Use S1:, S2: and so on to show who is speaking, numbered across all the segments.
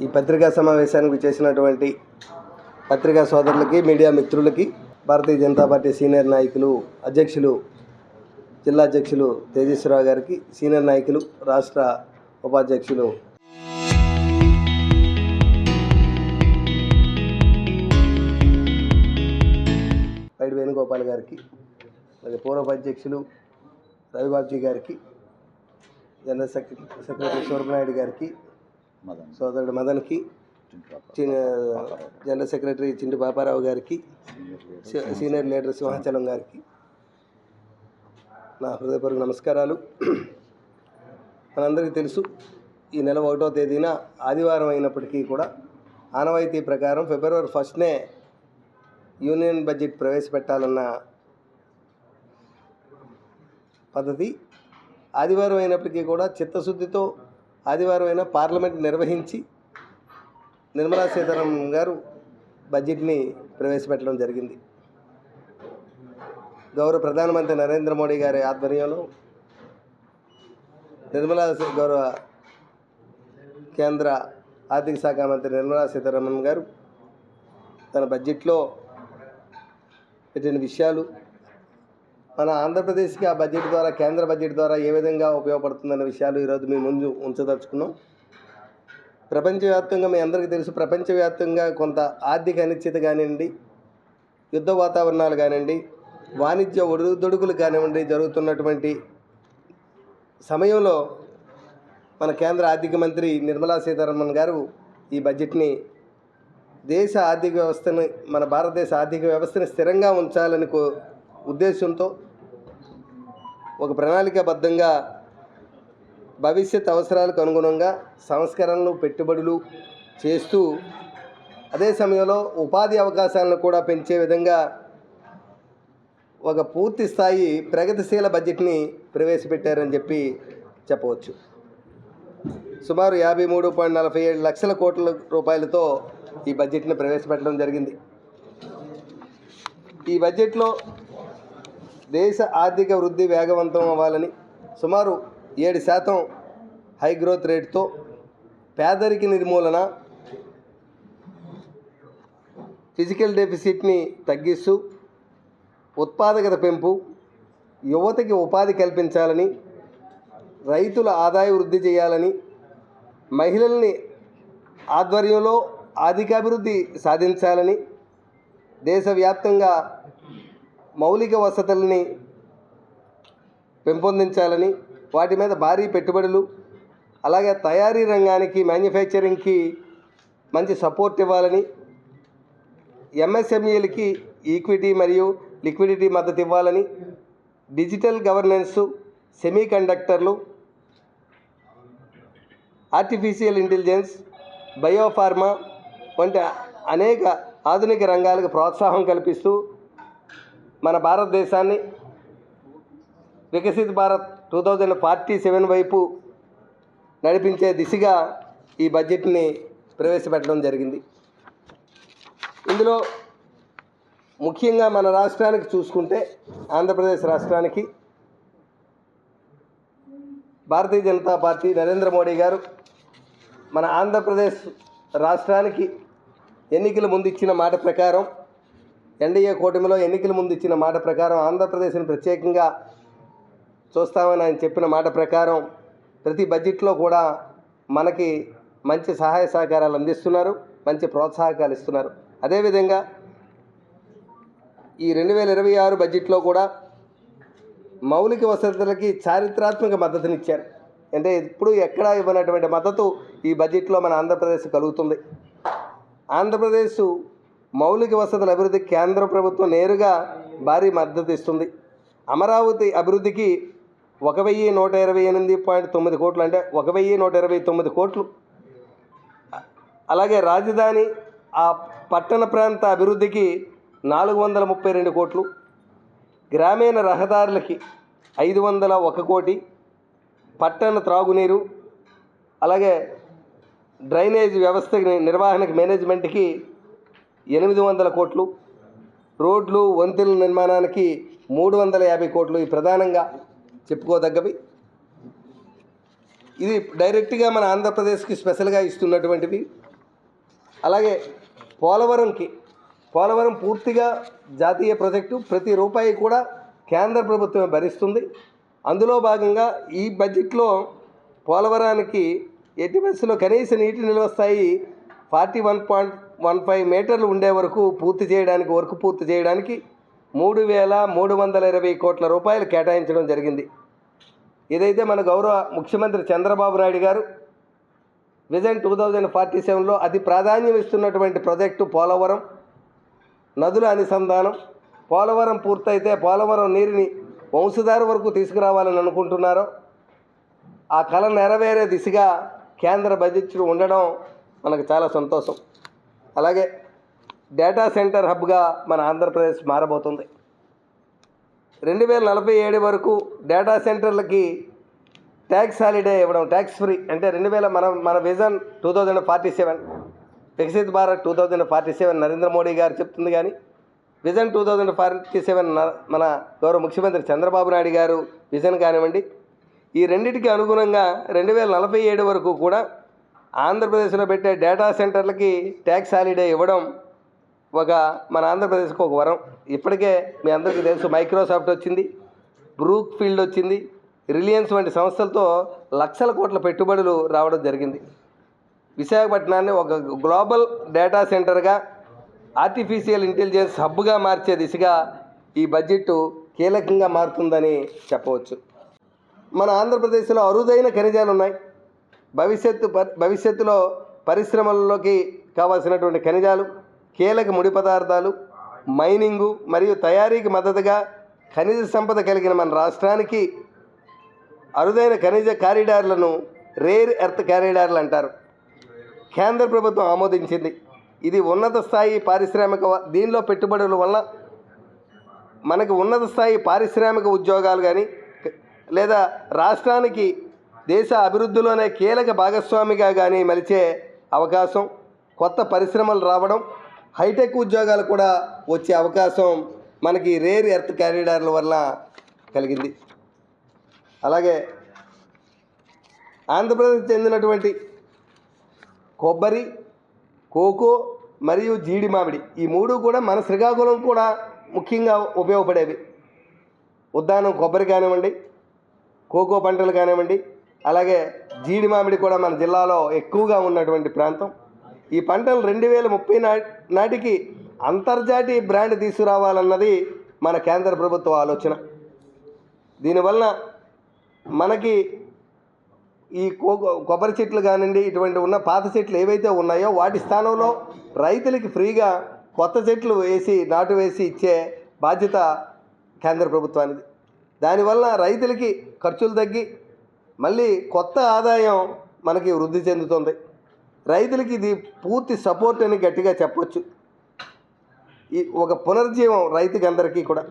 S1: ఈ పత్రికా సమావేశానికి చేసినటువంటి పత్రికా సోదరులకి, మీడియా మిత్రులకి, భారతీయ జనతా పార్టీ సీనియర్ నాయకులు, జిల్లా అధ్యక్షులు తేజస్వరరావు గారికి, సీనియర్ నాయకులు, రాష్ట్ర ఉపాధ్యక్షులు పైడి వేణుగోపాల్ గారికి, అలాగే పూర్వోపాధ్యక్షులు రవిబాబుజీ గారికి, జనరల్ సెక్రటరీ సూర్యనాయుడు గారికి, సోదరుడు మదన్కి, జనరల్ సెక్రటరీ చింటి పాపారావు గారికి, సీనియర్ లీడర్ సింహాచలం గారికి నా హృదయపూర్వక నమస్కారాలు. మనందరికీ తెలుసు, ఈ నెల 1వ తేదీన ఆదివారం అయినప్పటికీ కూడా ఆనవాయితీ ప్రకారం ఫిబ్రవరి 1నే యూనియన్ బడ్జెట్ ప్రవేశపెట్టాలన్న పద్ధతి. ఆదివారం అయినప్పటికీ కూడా చిత్తశుద్ధితో ఆదివారం అయినా పార్లమెంట్ నిర్వహించి నిర్మలా సీతారామన్ గారు బడ్జెట్ని ప్రవేశపెట్టడం జరిగింది. గౌరవ ప్రధానమంత్రి నరేంద్ర మోడీ గారి ఆధ్వర్యంలో గౌరవ కేంద్ర ఆర్థిక శాఖ మంత్రి నిర్మలా సీతారామన్ గారు తన బడ్జెట్లో పెట్టిన విషయాలు మన ఆంధ్రప్రదేశ్కి ఆ బడ్జెట్ ద్వారా, కేంద్ర బడ్జెట్ ద్వారా ఏ విధంగా ఉపయోగపడుతుందన్న విషయాలు ఈరోజు మీ ముందు ఉంచదలుచుకున్నాం. ప్రపంచవ్యాప్తంగా మీ అందరికీ తెలుసు, ప్రపంచవ్యాప్తంగా కొంత ఆర్థిక అనిశ్చిత కానివ్వండి, యుద్ధ వాతావరణాలు కానివ్వండి, వాణిజ్య ఒడుదుడుకులు కానివ్వండి జరుగుతున్నటువంటి సమయంలో మన కేంద్ర ఆర్థిక మంత్రి నిర్మలా సీతారామన్ గారు ఈ బడ్జెట్ని దేశ ఆర్థిక వ్యవస్థని, మన భారతదేశ ఆర్థిక వ్యవస్థని స్థిరంగా ఉంచాలని ఉద్దేశంతో ఒక ప్రణాళికాబద్ధంగా భవిష్యత్ అవసరాలకు అనుగుణంగా సంస్కరణలు, పెట్టుబడులు చేస్తూ అదే సమయంలో ఉపాధి అవకాశాలను కూడా పెంచే విధంగా ఒక పూర్తి స్థాయి ప్రగతిశీల బడ్జెట్ని ప్రవేశపెట్టారని చెప్పవచ్చు. సుమారు 53.47 లక్షల కోట్ల రూపాయలతో ఈ బడ్జెట్ని ప్రవేశపెట్టడం జరిగింది. ఈ బడ్జెట్లో దేశ ఆర్థిక వృద్ధి వేగవంతం అవ్వాలని, సుమారు 7% హై గ్రోత్ రేట్తో పేదరిక నిర్మూలన, ఫిజికల్ డెఫిసిట్ని తగ్గిస్తూ ఉత్పాదకత పెంపు, యువతకి ఉపాధి కల్పించాలని, రైతుల ఆదాయ వృద్ధి చేయాలని, మహిళల్ని ఆధ్వర్యంలో ఆర్థికాభివృద్ధి సాధించాలని, దేశవ్యాప్తంగా మౌలిక వసతుల్ని పెంపొందించాలని, వాటి మీద భారీ పెట్టుబడులు, అలాగే తయారీ రంగానికి, మ్యానుఫ్యాక్చరింగ్కి మంచి సపోర్ట్ ఇవ్వాలని, ఎంఎస్ఎంఈలకి ఈక్విటీ మరియు లిక్విడిటీ మద్దతు ఇవ్వాలని, డిజిటల్ గవర్నెన్సు, సెమీ కండక్టర్లు, ఆర్టిఫిషియల్ ఇంటెలిజెన్స్, బయోఫార్మా వంటి అనేక ఆధునిక రంగాలకు ప్రోత్సాహం కల్పిస్తూ మన భారతదేశాన్ని వికసిత్ భారత్ 2047 వైపు నడిపించే దిశగా ఈ బడ్జెట్ని ప్రవేశపెట్టడం జరిగింది. ఇందులో ముఖ్యంగా మన రాష్ట్రానికి చూసుకుంటే, ఆంధ్రప్రదేశ్ రాష్ట్రానికి భారతీయ జనతా పార్టీ నరేంద్ర మోడీ గారు మన ఆంధ్రప్రదేశ్ రాష్ట్రానికి ఎన్నికల ముందు ఇచ్చిన మాట ప్రకారం, ఎన్డీఏ కూటమిలో ఎన్నికల ముందు ఇచ్చిన మాట ప్రకారం ఆంధ్రప్రదేశ్ని ప్రత్యేకంగా చూస్తామని ఆయన చెప్పిన మాట ప్రకారం ప్రతి బడ్జెట్లో కూడా మనకి మంచి సహాయ సహకారాలు అందిస్తున్నారు, మంచి ప్రోత్సాహకాలు ఇస్తున్నారు. అదేవిధంగా ఈ 2026 బడ్జెట్లో కూడా మౌలిక వసతులకి చారిత్రాత్మక మద్దతునిచ్చారు. అంటే ఇప్పుడు ఎక్కడా ఇవ్వనటువంటి మద్దతు ఈ బడ్జెట్లో మన ఆంధ్రప్రదేశ్ కలుగుతుంది. ఆంధ్రప్రదేశ్ మౌలిక వసతుల అభివృద్ధికి కేంద్ర ప్రభుత్వం నేరుగా భారీ మద్దతు ఇస్తుంది. అమరావతి అభివృద్ధికి 1128.9 కోట్లు, అంటే 1129 కోట్లు. అలాగే రాజధాని ఆ పట్టణ ప్రాంత అభివృద్ధికి 432 కోట్లు, గ్రామీణ రహదారులకి 501 కోటి, పట్టణ త్రాగునీరు, అలాగే డ్రైనేజ్ వ్యవస్థ నిర్వహణకి, మేనేజ్మెంట్కి 800 కోట్లు, రోడ్లు వంతెనల నిర్మాణానికి 350 కోట్లు. ఈ ప్రధానంగా చెప్పుకోదగ్గవి. ఇది డైరెక్ట్గా మన ఆంధ్రప్రదేశ్కి స్పెషల్గా ఇస్తున్నటువంటివి. అలాగే పోలవరం పూర్తిగా జాతీయ ప్రాజెక్టు, ప్రతి రూపాయి కూడా కేంద్ర ప్రభుత్వమే భరిస్తుంది. అందులో భాగంగా ఈ బడ్జెట్లో పోలవరానికి ఎట్టి పరిస్థితుల్లో కనీస నీటి నిల్వ స్థాయి 41.15 మీటర్లు ఉండే వరకు పూర్తి చేయడానికి 3,320 కోట్ల రూపాయలు కేటాయించడం జరిగింది. ఇదైతే మన గౌరవ ముఖ్యమంత్రి చంద్రబాబు నాయుడు గారు విజన్ 2047లో అతి ప్రాధాన్యం ఇస్తున్నటువంటి ప్రాజెక్టు పోలవరం నదుల అనుసంధానం. పోలవరం పూర్తయితే పోలవరం నీరుని వంశధార వరకు తీసుకురావాలని అనుకుంటున్నారో ఆ కళ నెరవేరే దిశగా కేంద్ర బడ్జెట్ ఉండడం మనకు చాలా సంతోషం. అలాగే డేటా సెంటర్ హబ్గా మన ఆంధ్రప్రదేశ్ మారబోతుంది. 2047 వరకు డేటా సెంటర్లకి ట్యాక్స్ హాలిడే ఇవ్వడం, ట్యాక్స్ ఫ్రీ. అంటే మన విజన్ 2047 వికసిత్ భారత్ 2047 నరేంద్ర మోడీ గారు చెప్తుంది, కానీ విజన్ 2047 మన గౌరవ ముఖ్యమంత్రి చంద్రబాబు నాయుడు గారు విజన్ కానివ్వండి. ఈ రెండింటికి అనుగుణంగా 2047 వరకు కూడా ఆంధ్రప్రదేశ్లో పెట్టే డేటా సెంటర్లకి ట్యాక్స్ హాలిడే ఇవ్వడం మన ఆంధ్రప్రదేశ్కి ఒక వరం. ఇప్పటికే మీ అందరికీ తెలుసు, మైక్రోసాఫ్ట్ వచ్చింది, బ్రూక్ ఫీల్డ్ వచ్చింది, రిలయన్స్ వంటి సంస్థలతో లక్షల కోట్ల పెట్టుబడులు రావడం జరిగింది. విశాఖపట్నాన్ని ఒక గ్లోబల్ డేటా సెంటర్గా, ఆర్టిఫిషియల్ ఇంటెలిజెన్స్ హబ్గా మార్చే దిశగా ఈ బడ్జెట్ కీలకంగా మారుతుందని చెప్పవచ్చు. మన ఆంధ్రప్రదేశ్లో అరుదైన ఖనిజాలు ఉన్నాయి. భవిష్యత్తులో పరిశ్రమల్లోకి కావాల్సినటువంటి ఖనిజాలు, కీలక ముడి పదార్థాలు, మైనింగు మరియు తయారీకి మద్దతుగా ఖనిజ సంపద కలిగిన మన రాష్ట్రానికి అరుదైన ఖనిజ కారిడార్లను రేర్ ఎర్త్ కారిడార్లు అంటారు. కేంద్ర ప్రభుత్వం ఆమోదించింది. ఇది ఉన్నత స్థాయి దీనిలో పెట్టుబడుల వల్ల మనకు ఉన్నత స్థాయి పారిశ్రామిక ఉద్యోగాలు కానీ, లేదా రాష్ట్రానికి దేశ అభివృద్ధిలోనే కీలక భాగస్వామిగా కానీ మలిచే అవకాశం, కొత్త పరిశ్రమలు రావడం, హైటెక్ ఉద్యోగాలు కూడా వచ్చే అవకాశం మనకి రేర్ ఎర్త్ కారిడార్ల వల్ల కలిగింది. అలాగే ఆంధ్రప్రదేశ్ చెందినటువంటి కొబ్బరి, కోకో మరియు జీడి మామిడి, ఈ మూడు కూడా మన శ్రీకాకుళం కూడా ముఖ్యంగా ఉపయోగపడేవి. ఉద్దానం కొబ్బరి కానివ్వండి, కోకో పంటలు కానివ్వండి, అలాగే జీడి మామిడి కూడా మన జిల్లాలో ఎక్కువగా ఉన్నటువంటి ప్రాంతం. ఈ పంటలు 2030 నాటికి అంతర్జాతీయ బ్రాండ్ తీసుకురావాలన్నది మన కేంద్ర ప్రభుత్వ ఆలోచన. దీనివల్ల మనకి ఈ కొబ్బరి చెట్లు కానివ్వండి, ఇటువంటి ఉన్న పాత చెట్లు ఏవైతే ఉన్నాయో వాటి స్థానంలో రైతులకి ఫ్రీగా కొత్త చెట్లు నాటు వేసి ఇచ్చే బాధ్యత కేంద్ర ప్రభుత్వానిది. దానివల్ల రైతులకి ఖర్చులు తగ్గి మళ్ళీ కొత్త ఆదాయం మనకి వృద్ధి చెందుతుంది. రైతులకి ఇది పూర్తి సపోర్ట్ అని గట్టిగా చెప్పొచ్చు. ఈ ఒక పునర్జీవం రైతుకి అందరికీ కూడా.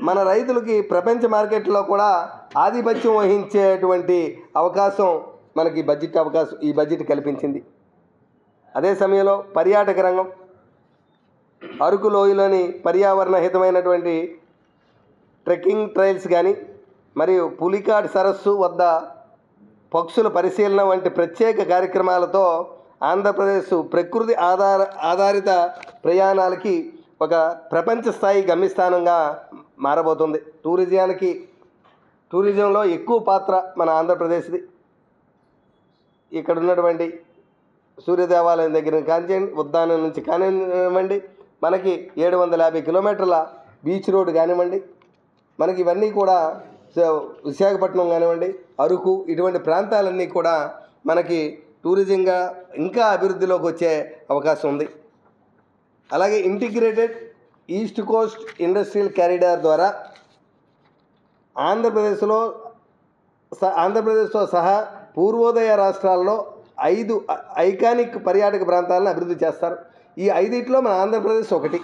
S1: మన రైతులకి ప్రపంచ మార్కెట్లో కూడా ఆధిపత్యం వహించేటువంటి అవకాశం మనకి ఈ బడ్జెట్ కల్పించింది. అదే సమయంలో పర్యాటక రంగం, అరకు లోయలోని పర్యావరణ హితమైనటువంటి ట్రెక్కింగ్ ట్రైల్స్ కానీ, మరియు పులికాట్ సరస్సు వద్ద పక్షుల పరిశీలన వంటి ప్రత్యేక కార్యక్రమాలతో ఆంధ్రప్రదేశ్ ప్రకృతి ఆధారిత ప్రయాణాలకి ఒక ప్రపంచ స్థాయి గమ్యస్థానంగా మారబోతుంది. టూరిజంలో ఎక్కువ పాత్ర మన ఆంధ్రప్రదేశ్ది. ఇక్కడ ఉన్నటువంటి సూర్య దేవాలయం దగ్గర కానివ్వండి, ఉద్దానం నుంచి కానివ్వండి, మనకి 750 కిలోమీటర్ల బీచ్ రోడ్ కానివ్వండి, మనకి ఇవన్నీ కూడా విశాఖపట్నం కానివ్వండి, అరకు, ఇటువంటి ప్రాంతాలన్నీ కూడా మనకి టూరిజంగా ఇంకా అభివృద్ధిలోకి వచ్చే అవకాశం ఉంది. అలాగే integrated east Coast industrial corridor ద్వారా ఆంధ్రప్రదేశ్తో సహా పూర్వోదయ రాష్ట్రాల్లో 5 ఐకానిక్ పర్యాటక ప్రాంతాలను అభివృద్ధి చేస్తారు. ఈ 5లో మన ఆంధ్రప్రదేశ్ ఒకటి.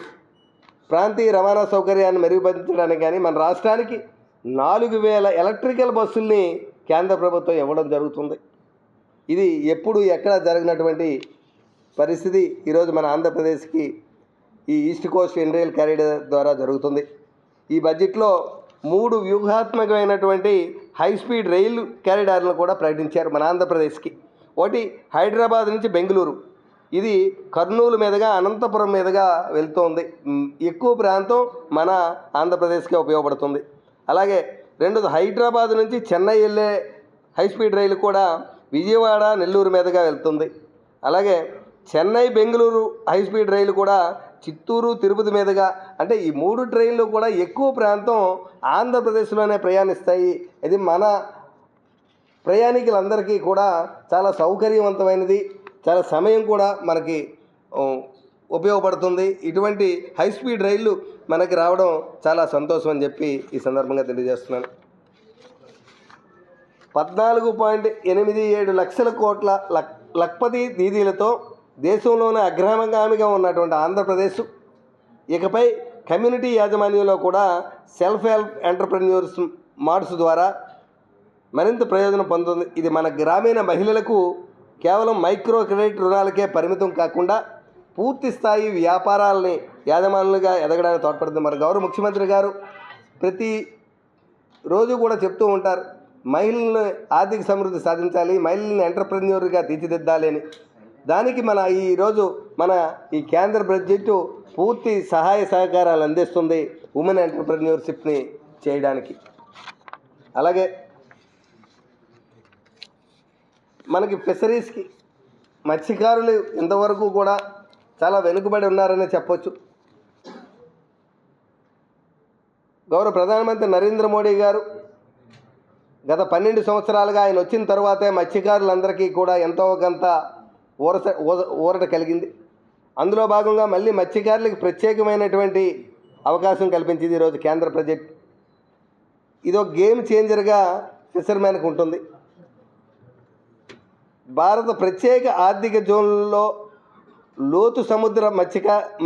S1: ప్రాంతీయ రవాణా సౌకర్యాన్ని మెరుగుపరచడానికి కానీ మన రాష్ట్రానికి 4,000 ఎలక్ట్రికల్ బస్సుల్ని కేంద్ర ప్రభుత్వం ఇవ్వడం జరుగుతుంది. ఇది ఎప్పుడు ఎక్కడ జరిగినటువంటి పరిస్థితి ఈరోజు మన ఆంధ్రప్రదేశ్కి ఈ ఈస్ట్ కోస్ట్ ఇండస్ట్రియల్ కారిడార్ ద్వారా జరుగుతుంది. ఈ బడ్జెట్లో 3 వ్యూహాత్మకమైనటువంటి హై స్పీడ్ రైలు కారిడార్లను కూడా ప్రకటించారు మన ఆంధ్రప్రదేశ్కి. ఒకటి హైదరాబాద్ నుంచి బెంగళూరు, ఇది కర్నూలు మీదుగా అనంతపురం మీదుగా వెళ్తోంది. ఎక్కువ ప్రాంతం మన ఆంధ్రప్రదేశ్కే ఉపయోగపడుతుంది. అలాగే రెండోది హైదరాబాద్ నుంచి చెన్నై వెళ్ళే హైస్పీడ్ రైలు కూడా విజయవాడ నెల్లూరు మీదుగా వెళ్తుంది. అలాగే చెన్నై బెంగళూరు హైస్పీడ్ రైలు కూడా చిత్తూరు తిరుపతి మీదుగా, అంటే ఈ 3 ట్రైన్లు కూడా ఎక్కువ ప్రాంతం ఆంధ్రప్రదేశ్లోనే ప్రయాణిస్తాయి. ఇది మన ప్రయాణికులందరికీ కూడా చాలా సౌకర్యవంతమైనది, చాలా సమయం కూడా మనకి ఉపయోగపడుతుంది. ఇటువంటి హైస్పీడ్ రైళ్ళు మనకి రావడం చాలా సంతోషం అని చెప్పి ఈ సందర్భంగా తెలియజేస్తున్నాను. 14.87 లక్షల కోట్ల లక్పతి దీదీలతో దేశంలోనే అగ్రగామిగా ఉన్నటువంటి ఆంధ్రప్రదేశ్ ఇకపై కమ్యూనిటీ యాజమాన్యంలో కూడా సెల్ఫ్ హెల్ప్ ఎంటర్ప్రెన్యూర్స్ మాడ్స్ ద్వారా మరింత ప్రయోజనం పొందుతుంది. ఇది మన గ్రామీణ మహిళలకు కేవలం మైక్రో క్రెడిట్ రుణాలకే పరిమితం కాకుండా పూర్తి స్థాయి వ్యాపారాలని యాజమానులుగా ఎదగడానికి తోడ్పడుతుంది. మన గౌరవ ముఖ్యమంత్రి గారు ప్రతి రోజు కూడా చెప్తూ ఉంటారు, మహిళలను ఆర్థిక సమృద్ధి సాధించాలి, మహిళల్ని ఎంటర్ప్రెన్యూర్గా తీర్చిదిద్దాలి అని. దానికి ఈరోజు మన ఈ కేంద్ర బడ్జెట్ పూర్తి సహాయ సహకారాలు అందిస్తుంది ఉమెన్ ఎంటర్ప్రెన్యూర్షిప్ని చేయడానికి. అలాగే మనకి ఫిషరీస్కి మత్స్యకారులు ఇంతవరకు కూడా చాలా వెనుకబడి ఉన్నారని చెప్పొచ్చు. గౌరవ ప్రధానమంత్రి నరేంద్ర మోడీ గారు గత 12 సంవత్సరాలుగా ఆయన వచ్చిన తర్వాతే మత్స్యకారులందరికీ కూడా ఎంతో కొంత ఊరట కలిగింది. అందులో భాగంగా మళ్ళీ మత్స్యకారులకు ప్రత్యేకమైనటువంటి అవకాశం కల్పించింది ఈరోజు కేంద్ర బడ్జెట్. ఇదో గేమ్ చేంజర్గా ఫిషర్మెన్కి ఉంటుంది. భారత ప్రత్యేక ఆర్థిక జోన్లో లోతు సముద్ర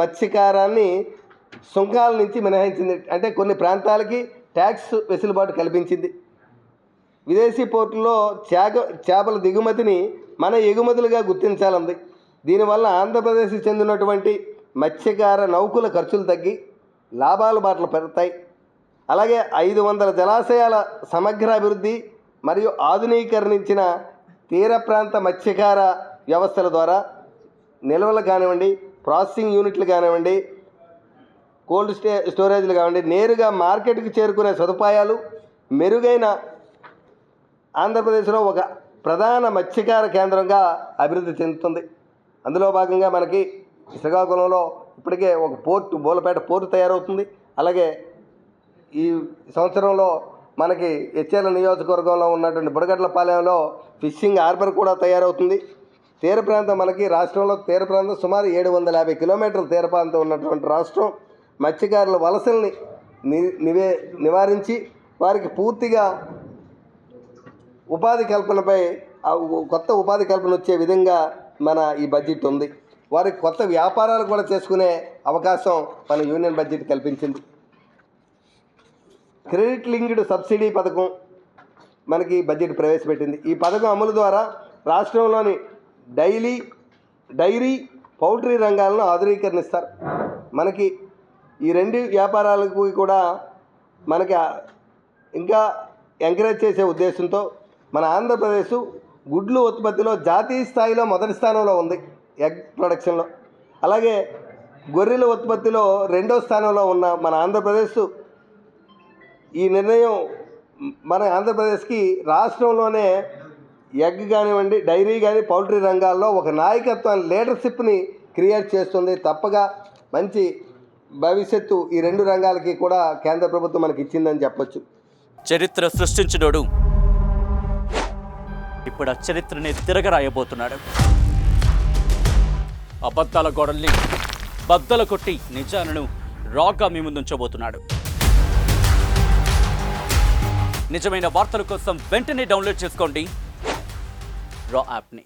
S1: మత్స్యకారాన్ని సుంకాల నుంచి మినహాయించింది. అంటే కొన్ని ప్రాంతాలకి ట్యాక్స్ వెసులుబాటు కల్పించింది. విదేశీ పోర్టుల్లో చేపల దిగుమతిని మన ఎగుమతులుగా గుర్తించాలంది. దీనివల్ల ఆంధ్రప్రదేశ్కి చెందినటువంటి మత్స్యకార నౌకల ఖర్చులు తగ్గి లాభాల బాటలు పెరుగుతాయి. అలాగే 500 జలాశయాల సమగ్ర అభివృద్ధి మరియు ఆధునీకరించిన తీర ప్రాంత మత్స్యకార వ్యవస్థల ద్వారా నిల్వలు కానివ్వండి, ప్రాసెసింగ్ యూనిట్లు కానివ్వండి, కోల్డ్ స్టోరేజ్లు కానివ్వండి, నేరుగా మార్కెట్కి చేరుకునే సదుపాయాలు మెరుగైన ఆంధ్రప్రదేశ్లో ఒక ప్రధాన మత్స్యకార కేంద్రంగా అభివృద్ధి చెందుతుంది. అందులో భాగంగా మనకి శ్రీకాకుళంలో ఇప్పటికే ఒక పోర్టు, బోలపేట పోర్టు తయారవుతుంది. అలాగే ఈ సంవత్సరంలో మనకి హెచ్ఎల్ నియోజకవర్గంలో ఉన్నటువంటి బుడగట్లపాలెంలో ఫిషింగ్ హార్బర్ కూడా తయారవుతుంది. తీర ప్రాంతం మనకి రాష్ట్రంలో తీర ప్రాంతం సుమారు 750 కిలోమీటర్ల తీర ప్రాంతం ఉన్నటువంటి రాష్ట్రం మత్స్యకారుల వలసల్ని నివారించి వారికి పూర్తిగా ఉపాధి కల్పనపై కొత్త ఉపాధి కల్పన వచ్చే విధంగా మన ఈ బడ్జెట్ ఉంది. వారికి కొత్త వ్యాపారాలు కూడా చేసుకునే అవకాశం మన యూనియన్ బడ్జెట్ కల్పించింది. క్రెడిట్ లింక్డ్ సబ్సిడీ పథకం మనకి బడ్జెట్ ప్రవేశపెట్టింది. ఈ పథకం అమలు ద్వారా రాష్ట్రంలోని డైరీ పౌల్ట్రీ రంగాలను ఆధునీకరణిస్తారు. మనకి ఈ 2 వ్యాపారాలకు కూడా మనకి ఇంకా ఎంకరేజ్ చేసే ఉద్దేశంతో మన ఆంధ్రప్రదేశ్ గుడ్లు ఉత్పత్తిలో జాతీయ స్థాయిలో మొదటి స్థానంలో ఉంది ఎగ్ ప్రొడక్షన్లో. అలాగే గొర్రెల ఉత్పత్తిలో 2వ స్థానంలో ఉన్న మన ఆంధ్రప్రదేశ్ ఈ నిర్ణయం మన ఆంధ్రప్రదేశ్కి రాష్ట్రంలోనే ఎగ్ కానివ్వండి, డైరీ కానీ, పౌల్ట్రీ రంగాల్లో ఒక నాయకత్వాన్ని, లీడర్షిప్ని క్రియేట్ చేస్తుంది. తప్పగా మంచి భవిష్యత్తు ఈ 2 రంగాలకి కూడా కేంద్ర ప్రభుత్వం మనకి ఇచ్చిందని చెప్పొచ్చు.
S2: చరిత్ర సృష్టించినోడు ఇప్పుడు ఆ చరిత్రని తిరగరాయబోతున్నాడు. అబద్ధాల గోడల్ని బద్దలు కొట్టి నిజాలను రాగా మీ ముందుంచబోతున్నాడు. నిజమైన వార్తల కోసం వెంటనే డౌన్లోడ్ చేసుకోండి రా యాప్ని.